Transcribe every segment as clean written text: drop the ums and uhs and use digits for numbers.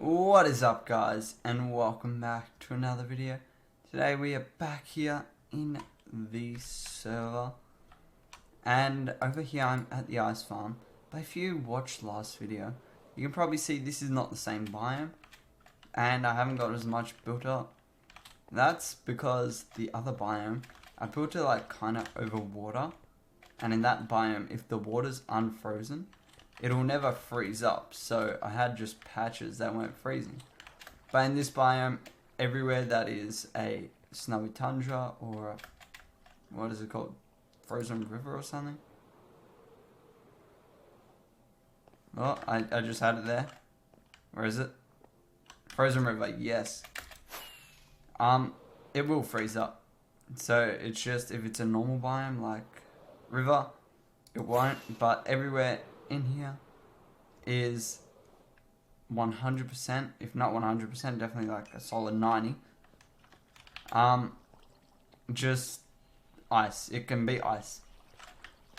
What is up, guys, and welcome back to another video. Today we are back here in the server, and over here I'm at the ice farm. But if you watched last video, you can probably see this is not the same biome, and I haven't got as much built up. That's because the other biome, I built it like kind of over water, and in that biome, if the water's unfrozen, it'll never freeze up, so I had just patches that weren't freezing. But in this biome, everywhere that is a snowy tundra or what is it called? Frozen river or something? Oh, I just had it there. Where is it? Frozen river, yes. It will freeze up. So it's just, if it's a normal biome like river, it won't, but everywhere in here is 100%, if not 100%, definitely like a solid 90. Just ice. It can be ice.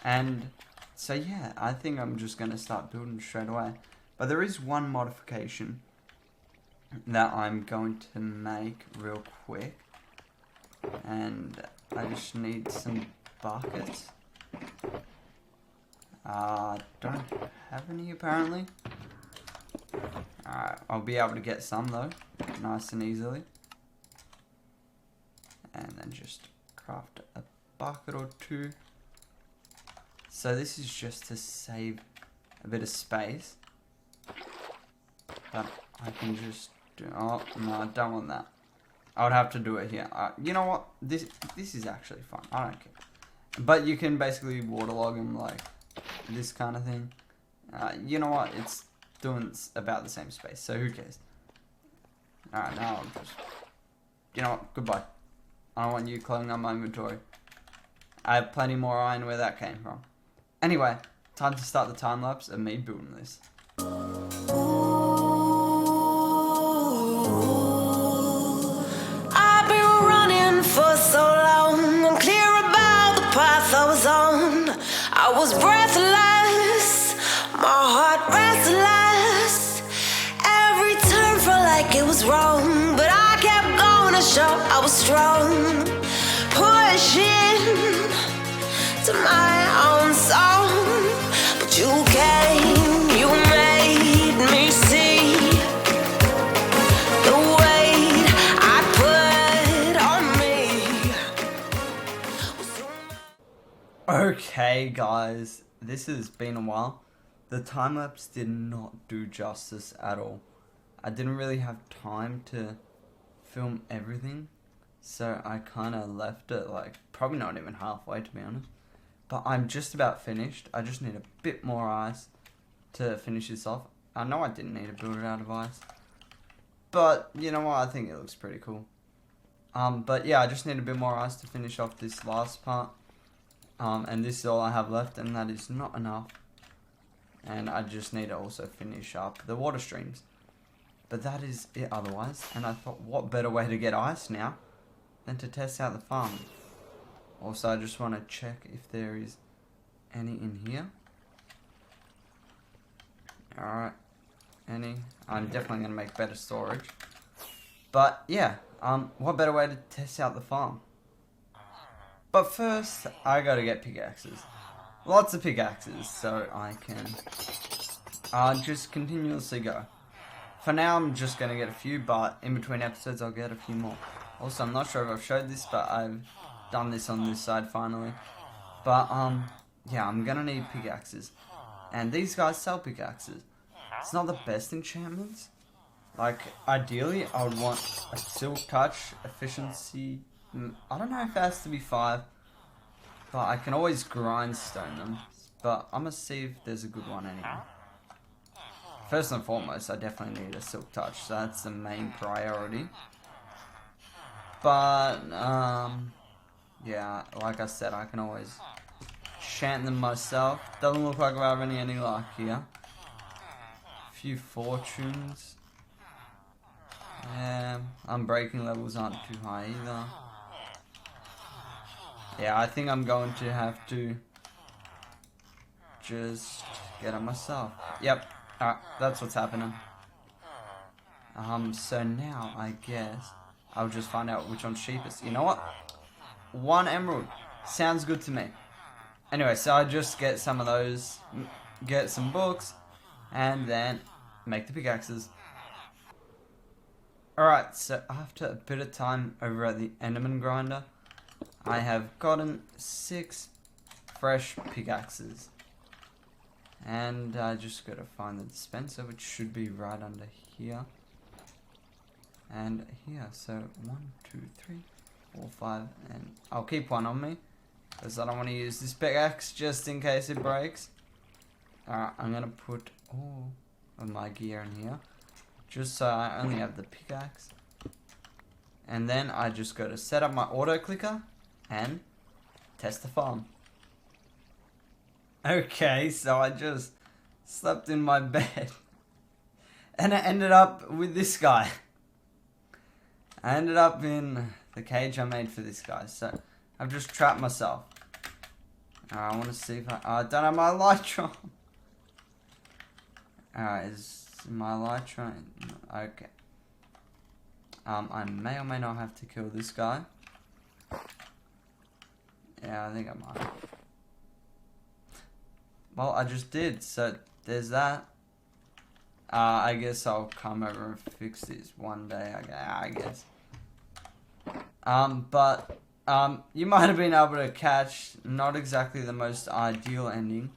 And so yeah, I think I'm just gonna start building straight away. But there is one modification that I'm going to make real quick, and I just need some buckets. Don't have any apparently. Alright, I'll be able to get some though, nice and easily. And then just craft a bucket or two. So this is just to save a bit of space. But I can just do, oh no, I don't want that. I would have to do it here. You know what? This is actually fun. I don't care. But you can basically waterlog them like this kind of thing. You know what? It's doing about the same space, so who cares? Alright, now I'll just... You know what? Goodbye. I don't want you clogging up my inventory. I have plenty more iron where that came from. Anyway, time to start the time lapse of me building this. I've been running for so long. I'm clear about the path I was on. I was breathless, my heart restless. Every turn felt like it was wrong, but I kept going to show I was strong. Pushing to my own song, but you came, you made me see the weight I put on me. Okay guys, this has been a while. The time lapse did not do justice at all. I didn't really have time to film everything, so I kind of left it like probably not even halfway, to be honest. But I'm just about finished. I just need a bit more ice to finish this off. I know I didn't need to build it out of ice, but you know what, I think it looks pretty cool. But yeah, I just need a bit more ice to finish off this last part. And this is all I have left, and that is not enough. And I just need to also finish up the water streams. But that is it otherwise. And I thought, what better way to get ice now than to test out the farm. Also, I just want to check if there is any in here. Alright. Any? I'm definitely going to make better storage. But yeah, what better way to test out the farm? But first, I gotta get pickaxes. Lots of pickaxes, so I can just continuously go. For now, I'm just gonna get a few, but in between episodes, I'll get a few more. Also, I'm not sure if I've showed this, but I've done this on this side finally. But, yeah, I'm gonna need pickaxes. And these guys sell pickaxes. It's not the best enchantments. Like, ideally, I would want a silk touch, efficiency. I don't know if it has to be 5, but I can always grindstone them. But I'm gonna see if there's a good one anyway. First and foremost, I definitely need a silk touch, so that's the main priority. But, yeah, like I said, I can always enchant them myself. Doesn't look like we're having any luck here. A few fortunes. Yeah, unbreaking levels aren't too high either. Yeah, I think I'm going to have to just get it myself. Yep, that's what's happening. So now I guess I'll just find out which one's cheapest. You know what? 1 emerald. Sounds good to me. Anyway, so I just get some of those, get some books, and then make the pickaxes. Alright, so after a bit of time over at the Enderman grinder, I have gotten 6 fresh pickaxes. And I just gotta find the dispenser, which should be right under here. And here, so 1, 2, 3, 4, 5, and I'll keep one on me, because I don't want to use this pickaxe just in case it breaks. Alright, I'm gonna put all of my gear in here, just so I only have the pickaxe. And then I just go to set up my auto clicker and test the farm. Okay, so I just slept in my bed and I ended up with this guy. I ended up in the cage I made for this guy, so I've just trapped myself. I want to see if I don't have my elytra. Alright, is my elytra? Okay. I may or may not have to kill this guy. Yeah, I think I might. Well, I just did, so there's that. I guess I'll come over and fix this one day, I guess. You might have been able to catch not exactly the most ideal ending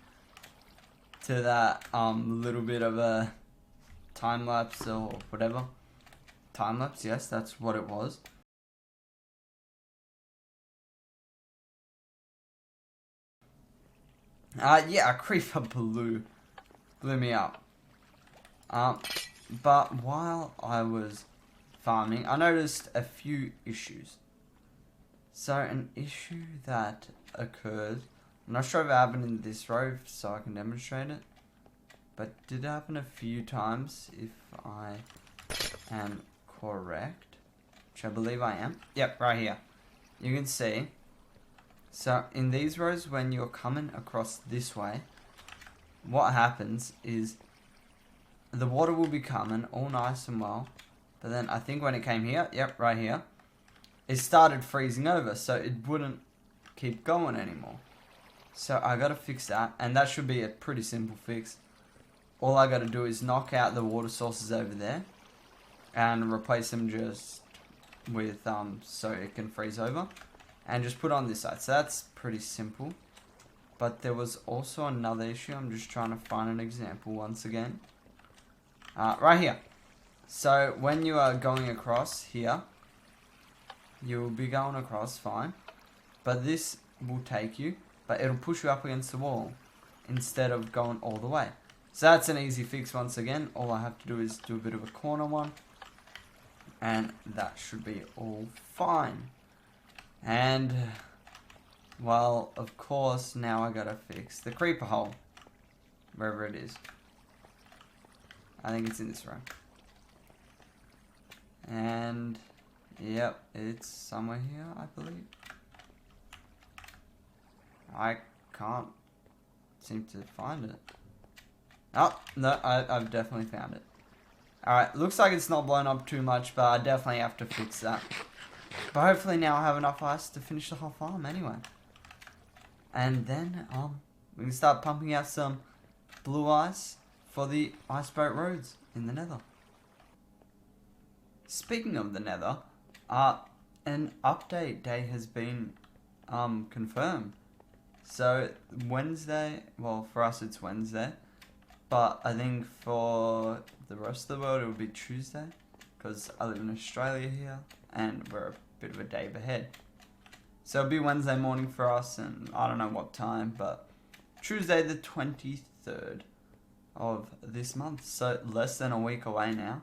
to that, little bit of a time lapse or whatever. Time lapse, yes, that's what it was. Yeah, a creeper blew me up. But while I was farming, I noticed a few issues. So an issue that occurred, I'm not sure if it happened in this row, so I can demonstrate it, but it did happen a few times, if I am correct, which I believe I am. Yep, right here. You can see. So in these rows, when you're coming across this way, what happens is the water will be coming all nice and well, but then I think when it came here, yep, right here, it started freezing over, so it wouldn't keep going anymore. So I gotta fix that, and that should be a pretty simple fix. All I gotta do is knock out the water sources over there and replace them just with so it can freeze over, and just put on this side. So that's pretty simple. But there was also another issue. I'm just trying to find an example once again. Right here. So when you are going across here, you will be going across fine, but this will take you, but it'll push you up against the wall instead of going all the way. So that's an easy fix once again. All I have to do is do a bit of a corner one, and that should be all fine. And, well, of course, now I gotta fix the creeper hole, wherever it is. I think it's in this room. And, yep, it's somewhere here, I believe. I can't seem to find it. Oh, no, I've definitely found it. Alright, looks like it's not blown up too much, but I definitely have to fix that. But hopefully now I have enough ice to finish the whole farm anyway. And then, we can start pumping out some blue ice for the ice boat roads in the nether. Speaking of the nether, an update day has been confirmed. So Wednesday, well, for us it's Wednesday, but I think for the rest of the world it will be Tuesday, because I live in Australia here and we're a bit of a day ahead. So it'll be Wednesday morning for us, and I don't know what time, but Tuesday the 23rd of this month, so less than a week away now.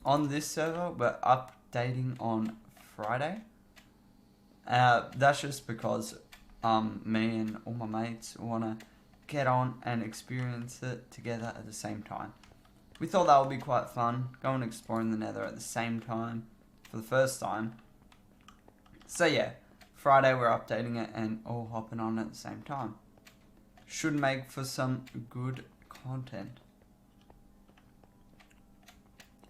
On this server, we're updating on Friday. That's just because me and all my mates want to get on and experience it together at the same time. We thought that would be quite fun, going exploring the nether at the same time for the first time. So yeah, Friday we're updating it and all hopping on at the same time. Should make for some good content.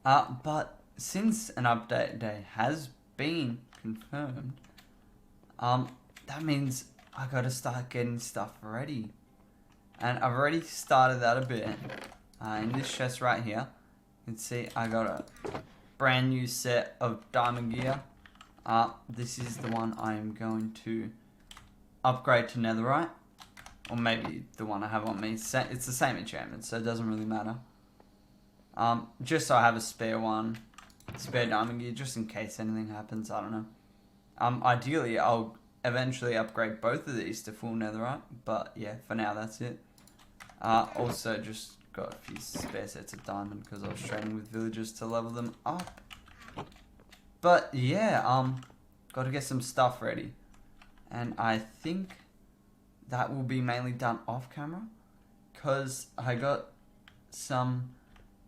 But since an update day has been confirmed, that means I gotta start getting stuff ready. And I've already started that a bit. In this chest right here, you can see I got a brand new set of diamond gear. This is the one I am going to upgrade to netherite. Or maybe the one I have on me. It's the same enchantment, so it doesn't really matter. Just so I have a spare one. Spare diamond gear, just in case anything happens, I don't know. Ideally, I'll eventually upgrade both of these to full netherite. But yeah, for now, that's it. Also, just got a few spare sets of diamond because I was training with villagers to level them up. But yeah, got to get some stuff ready. And I think that will be mainly done off camera, because I got some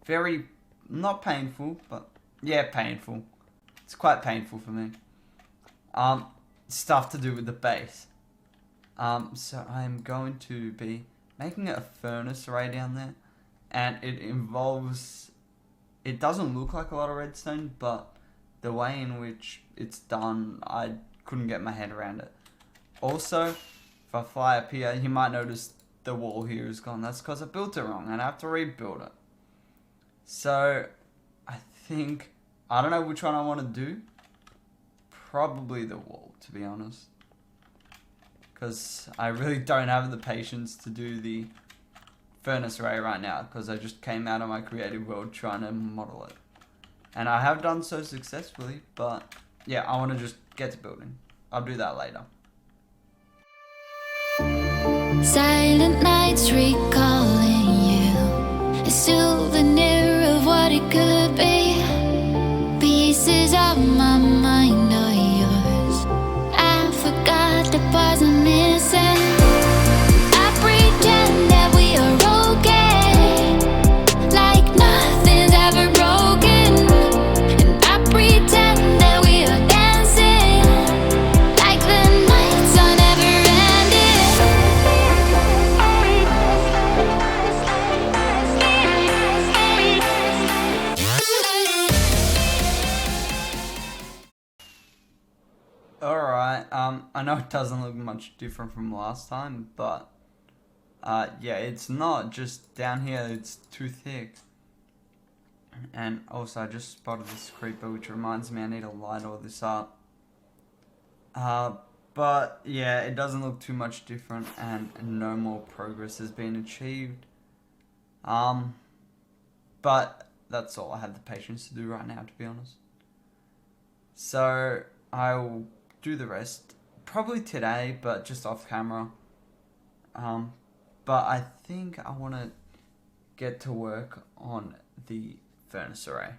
very, not painful, but yeah, painful. It's quite painful for me. Stuff to do with the base. So I'm going to be making a furnace array down there, and it involves, it doesn't look like a lot of redstone, but the way in which it's done, I couldn't get my head around it. Also, if I fly up here, you might notice the wall here is gone. That's because I built it wrong and I have to rebuild it. So, I think, I don't know which one I want to do. Probably the wall, to be honest. Because I really don't have the patience to do the furnace array right now, because I just came out of my creative world trying to model it. And I have done so successfully, but yeah, I want to just get to building. I'll do that later. Silent nights recalling you, a souvenir of what it could be. Pieces of my mind are yours. I forgot the parts I'm missing. I pretend that we are okay, like nothing's ever broken. And I pretend that we are dancing, like the nights are never Alright, I know it doesn't look much different from last time, but yeah, it's not. Just down here, it's too thick. And also, I just spotted this creeper, which reminds me I need to light all this up. But yeah, it doesn't look too much different, and no more progress has been achieved. But that's all I have the patience to do right now, to be honest. So I'll do the rest probably today, but just off camera. But I think I want to get to work on the furnace array.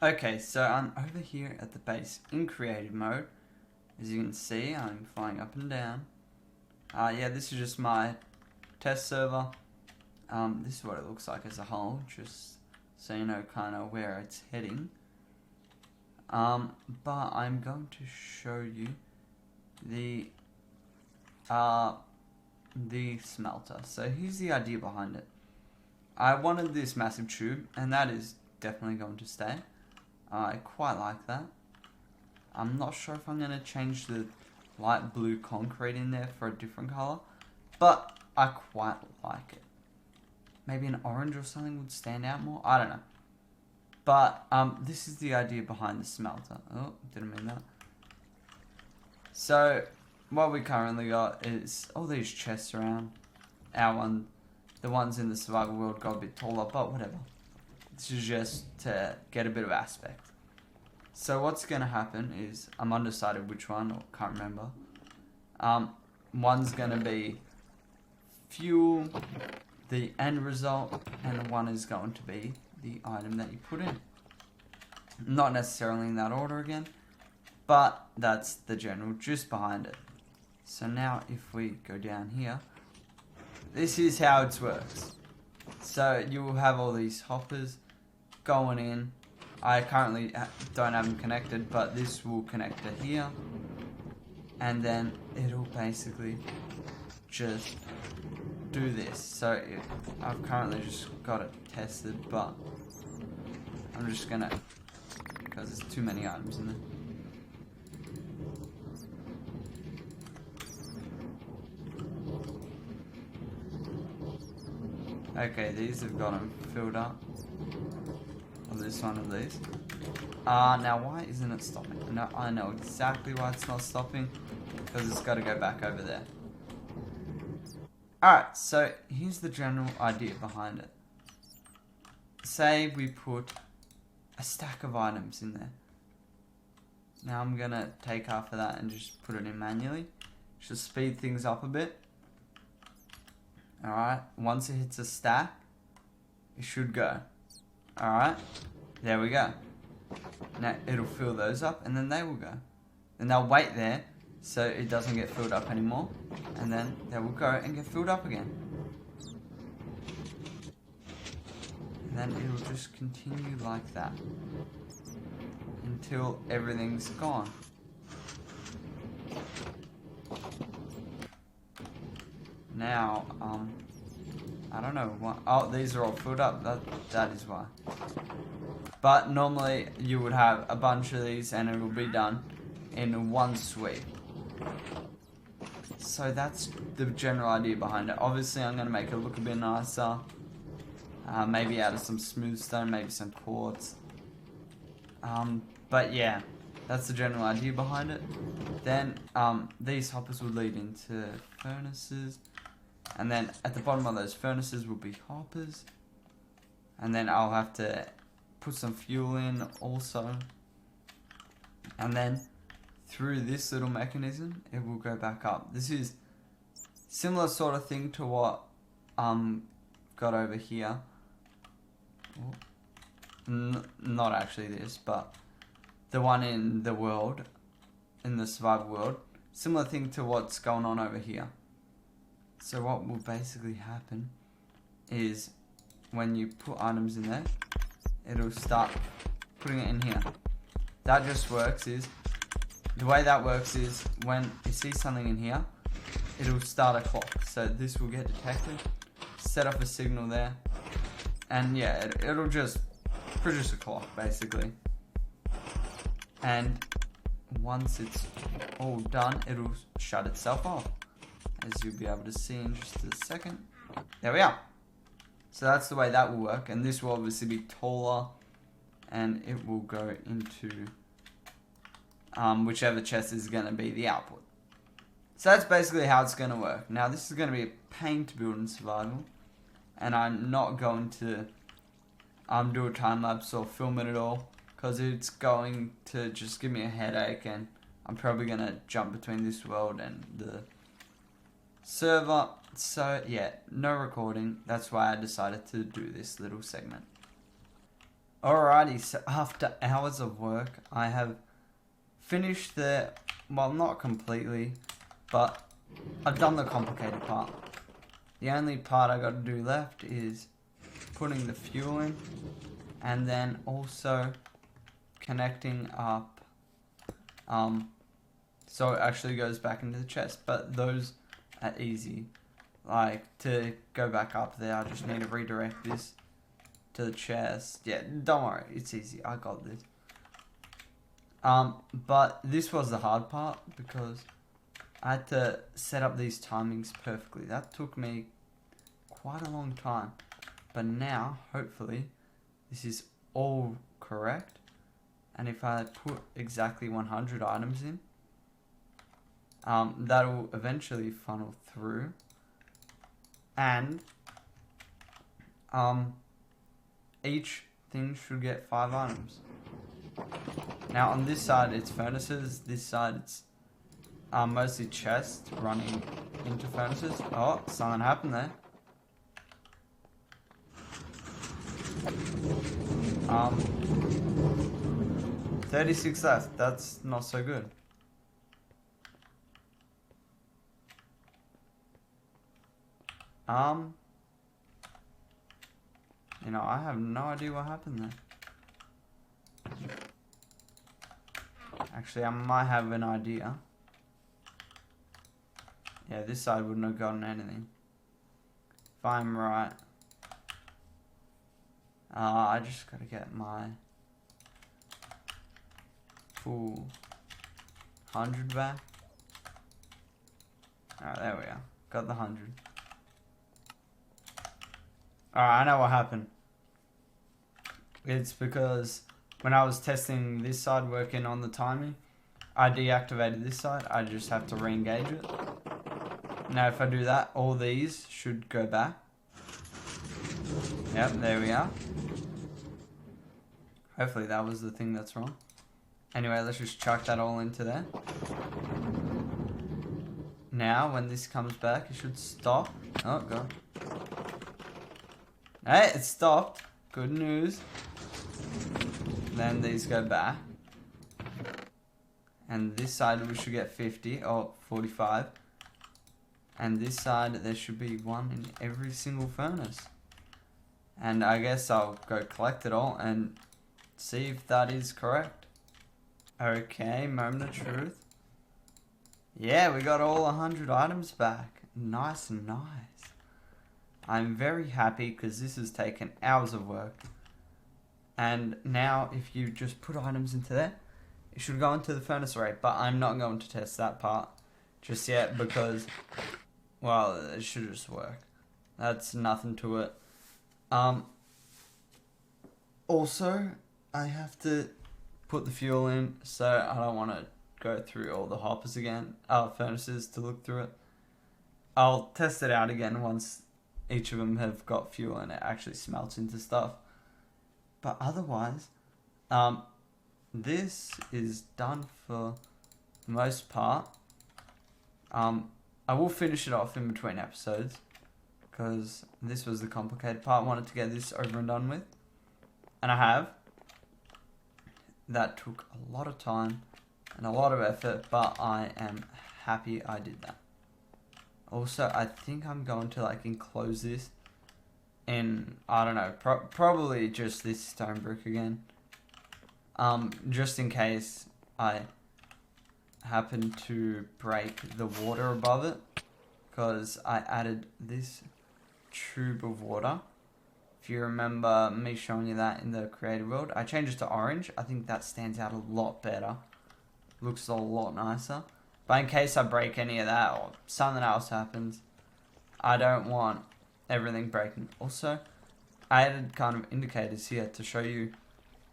Okay, so I'm over here at the base in creative mode. As you can see, I'm flying up and down. Yeah, this is just my test server. This is what it looks like as a whole, just so you know kind of where it's heading. But I'm going to show you the smelter. So here's the idea behind it. I wanted this massive tube, and that is definitely going to stay. I quite like that. I'm not sure if I'm going to change the light blue concrete in there for a different color, but I quite like it. Maybe an orange or something would stand out more. I don't know. But this is the idea behind the smelter. Oh, didn't mean that. So what we currently got is all these chests around. The ones in the survival world got a bit taller, but whatever. This is just to get a bit of aspect. So what's going to happen is, I'm undecided which one, or can't remember. One's going to be fuel, the end result, and one is going to be the item that you put in. Not necessarily in that order again, but that's the general gist behind it. So now if we go down here, this is how it works. So you will have all these hoppers going in. I currently don't have them connected, but this will connect to here, and then it'll basically just do this. So I've currently just got it tested, but I'm just gonna, because there's too many items in there. Okay, these have got them filled up. Or this one of these. Now why isn't it stopping? No, I know exactly why it's not stopping. Because it's got to go back over there. Alright, so here's the general idea behind it. Say we put a stack of items in there. Now I'm going to take half of that and just put it in manually. Just speed things up a bit. Alright, once it hits a stack, it should go. Alright, there we go. Now it'll fill those up and then they will go. And they'll wait there so it doesn't get filled up anymore. And then they will go and get filled up again. And then it'll just continue like that until everything's gone. Now, I don't know why. Oh, these are all filled up. That is why. But normally you would have a bunch of these and it will be done in one sweep. So that's the general idea behind it. Obviously I'm going to make it look a bit nicer. Maybe add some smooth stone, maybe some quartz. But yeah, that's the general idea behind it. Then these hoppers will lead into furnaces. And then at the bottom of those furnaces will be hoppers. And then I'll have to put some fuel in also. And then through this little mechanism, it will go back up. This is similar sort of thing to what got over here. Not actually this, but the one in the world, in the survival world. Similar thing to what's going on over here. So what will basically happen is when you put items in there, it'll start putting it in here. That just works is, the way that works is when it sees something in here, it'll start a clock. So this will get detected, set off a signal there, and yeah, it'll just produce a clock basically. And once it's all done, it'll shut itself off, as you'll be able to see in just a second. There we are. So that's the way that will work, and this will obviously be taller, and it will go into whichever chest is going to be the output. So that's basically how it's going to work. Now this is going to be a pain to build in survival, and I'm not going to do a time lapse or film it at all, because it's going to just give me a headache, and I'm probably going to jump between this world and the server. So yeah, no recording. That's why I decided to do this little segment. Alrighty, so after hours of work, I have finished the, well, not completely, but I've done the complicated part. The only part I got to do left is putting the fuel in, and then also connecting up, so it actually goes back into the chest. But those are easy. Like, to go back up there, I just need to redirect this to the chest. Yeah, don't worry, it's easy, I got this. But this was the hard part, because I had to set up these timings perfectly. That took me quite a long time. But now, hopefully, this is all correct. And if I put exactly 100 items in, that'll eventually funnel through. And each thing should get 5 items. Now on this side it's furnaces, this side it's mostly chests running into furnaces. Oh, something happened there. 36 left, that's not so good. You know, I have no idea what happened there. Actually, I might have an idea. Yeah, this side wouldn't have gotten anything. if I'm right. I just gotta get my full 100 back. Alright, there we go. Got the 100. Alright, I know what happened. It's because when I was testing this side, working on the timing, I deactivated this side. I just have to re-engage it. Now if I do that, all these should go back. Yep, there we are. Hopefully that was the thing that's wrong. Anyway, let's just chuck that all into there. Now, when this comes back, it should stop. Oh, God. Hey, it stopped. Good news. Then these go back. And this side we should get 50. Oh, 45. And this side, there should be one in every single furnace. And I guess I'll go collect it all and see if that is correct. Okay, moment of truth. Yeah, we got all 100 items back. Nice, nice. I'm very happy because this has taken hours of work. And now if you just put items into there, it should go into the furnace array. But I'm not going to test that part just yet because, well, it should just work. That's nothing to it. Also, I have to put the fuel in, so I don't want to go through all the hoppers again, furnaces to look through it. I'll test it out again once each of them have got fuel and it actually smelts into stuff. But otherwise, this is done for the most part. I will finish it off in between episodes because this was the complicated part. I wanted to get this over and done with, and I have. That took a lot of time and a lot of effort, but I am happy I did that. Also, I think I'm going to like enclose this in, I don't know, probably just this stone brick again. Just in case I happen to break the water above it, because I added this tube of water. If you remember me showing you that in the creative world, I changed it to orange. I think that stands out a lot better. Looks a lot nicer. But in case I break any of that or something else happens, I don't want everything breaking. Also, I added kind of indicators here to show you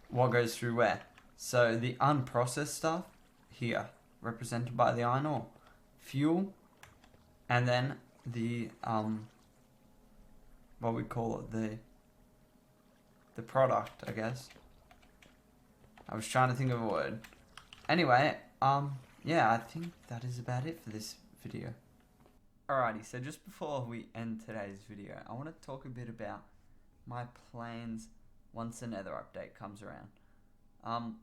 what goes through where. So the unprocessed stuff here, represented by the iron ore, fuel, and then the what we call it, the product, I guess. I was trying to think of a word. Anyway, yeah, I think that is about it for this video. Alrighty, so just before we end today's video, I want to talk a bit about my plans once the Nether update comes around.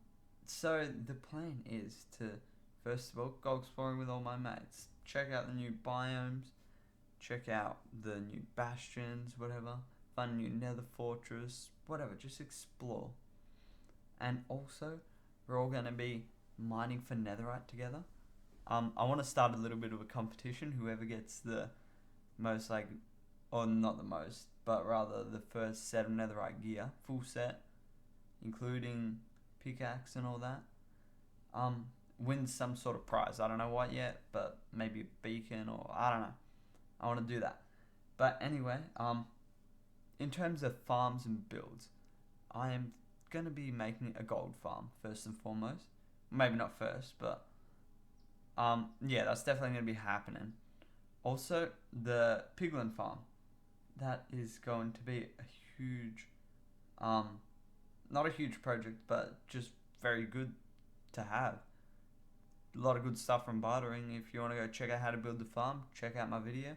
So the plan is to, first of all, go exploring with all my mates. Check out the new biomes, check out the new bastions, whatever, find a new Nether fortress, whatever, just explore. And also, we're all going to be mining for netherite together. I want to start a little bit of a competition. Whoever gets the most, like, or not the most, but rather the first set of netherite gear, full set, including pickaxe and all that, wins some sort of prize. I don't know what yet, but maybe a beacon, or I don't know. I want to do that. But anyway, in terms of farms and builds, I am going to be making a gold farm first and foremost. Maybe not first, but yeah, that's definitely going to be happening. Also, the piglin farm, that is going to be a huge, not a huge project, but just very good to have. A lot of good stuff from bartering. If you want to go check out how to build the farm, check out my video.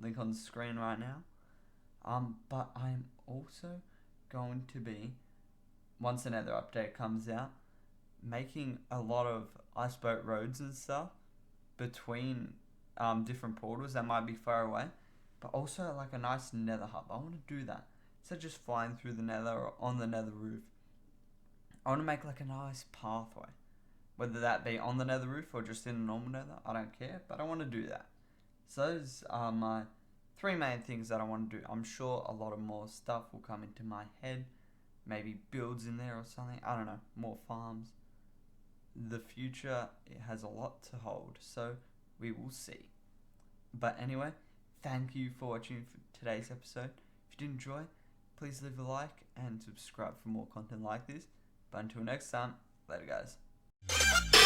Link on the screen right now. But I'm also going to be, once another update comes out, making a lot of iceboat roads and stuff between different portals that might be far away, but also like a nice nether hub. I want to do that instead of just flying through the nether or on the nether roof. I want to make like a nice pathway, whether that be on the nether roof or just in a normal nether. I don't care, but I want to do that. So those are my three main things that I want to do. I'm sure a lot of more stuff will come into my head. Maybe builds in there or something. I don't know. More farms. The future, it has a lot to hold. So we will see. But anyway, thank you for watching today's episode. If you did enjoy, please leave a like and subscribe for more content like this. But until next time, later guys.